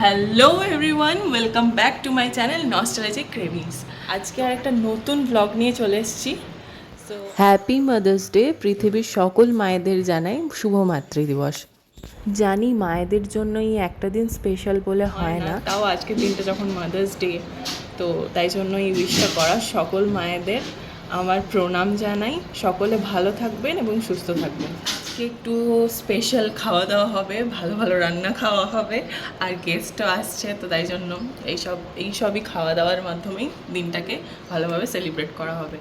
Hello everyone, welcome back to my channel nostalgic cravings. আজকে আর একটা নতুন ব্লগ নিয়ে চলে এসেছি। So happy mother's day. পৃথিবীর সকল মায়েদের জানাই শুভ মাতৃদিবস। জানি মায়েদের জন্য এই একটা দিন স্পেশাল বলে হয় না, তাও আজকের দিনটা যখন মাদার্স ডে, তো তাই জন্য এই উইশটা করা। সকল মায়েদের আমার প্রণাম জানাই। সকলে ভালো থাকবেন এবং সুস্থ থাকবেন। আজকে একটু স্পেশাল খাওয়া দাওয়া হবে, ভালো ভালো রান্না খাওয়া হবে, আর গেস্টও আসছে, তো তাই জন্য এইসবই খাওয়া দাওয়ার মাধ্যমেই দিনটাকে ভালোভাবে সেলিব্রেট করা হবে।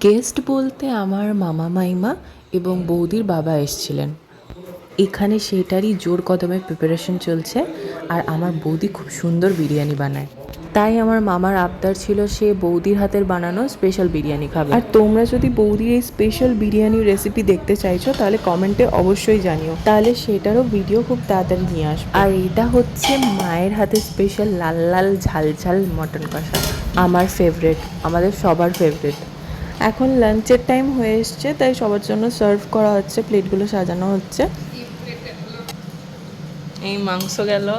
গেস্ট বলতে আমার মামা মাইমা এবং বৌদির বাবা এসেছিলেন। এখানে সেটারই জোর কদমে প্রিপারেশন চলছে। আর আমার বৌদি খুব সুন্দর বিরিয়ানি বানায়, তাই আমার মামার আবদার ছিল সে বৌদির হাতের বানানো স্পেশাল বিরিয়ানি খাবে। আর তোমরা যদি বৌদির এই স্পেশাল বিরিয়ানির রেসিপি দেখতে চাইছো তাহলে কমেন্টে অবশ্যই জানিও, তাহলে সেটারও ভিডিও খুব তাড়াতাড়ি নিয়ে আসবো। আর এটা হচ্ছে মায়ের হাতে স্পেশাল লাল লাল ঝাল ঝাল মটন কষা, আমার ফেভারেট, আমাদের সবার ফেভারেট। এখন লাঞ্চের টাইম হয়ে এসছে, তাই সবার জন্য সার্ভ করা হচ্ছে, প্লেটগুলো সাজানো হচ্ছে। এই মাংস গেল,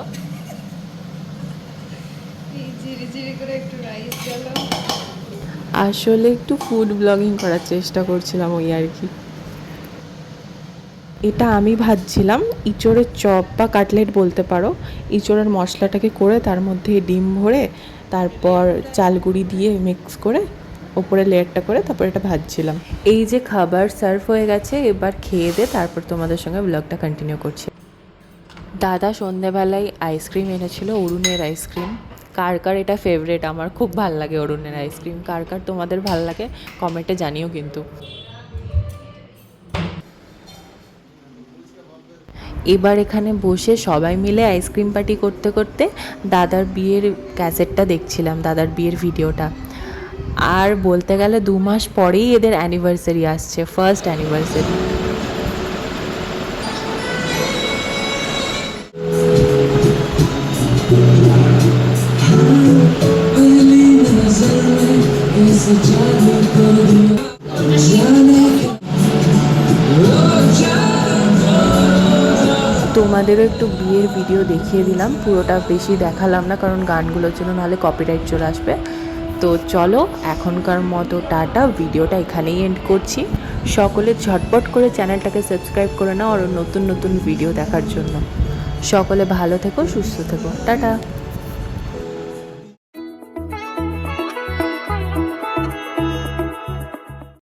আসলে একটু ফুড ব্লগিং করার চেষ্টা করছিলাম, ওই আর কি। এটা আমি ভাজছিলাম ইঁচড়ের চপ বা কাটলেট বলতে পারো। ইঁচড়ের মশলাটাকে করে তার মধ্যে ডিম ভরে তারপর চালগুড়ি দিয়ে মিক্স করে ওপরে লেয়ারটা করে তারপর এটা ভাজছিলাম। এই যে খাবার সার্ভ হয়ে গেছে, এবার খেয়ে দে তারপর তোমাদের সঙ্গে ব্লগটা কন্টিনিউ করছি। দাদা সন্ধেবেলায় আইসক্রিম এনেছিল, অরুণের আইসক্রিম। কার কার এটা ফেভারেট? আমার খুব ভাল লাগে অরুণের আইসক্রিম। কার কার তোমাদের ভাল লাগে কমেন্টে জানিও কিন্তু। এবার এখানে বসে সবাই মিলে আইসক্রিম পার্টি করতে করতে দাদার বিয়ের ক্যাসেটটা দেখছিলাম, দাদার বিয়ের ভিডিওটা। আর বলতে গেলে 2 মাস পরেই এদের অ্যানিভার্সারি আসছে, ফার্স্ট অ্যানিভার্সারি। তোমাদেরও একটু বিয়ের ভিডিও দেখিয়ে দিলাম, পুরোটা বেশি দেখালাম না কারণ গানগুলোর জন্য নাহলে কপিরাইট চলে আসবে। তো চলো এখনকার মতো টাটা, ভিডিওটা এখানেই এন্ড করছি। সকলে ঝটপট করে চ্যানেলটাকে সাবস্ক্রাইব করে নাও আর নতুন নতুন ভিডিও দেখার জন্য। সকলে ভালো থেকো, সুস্থ থেকো, টাটা।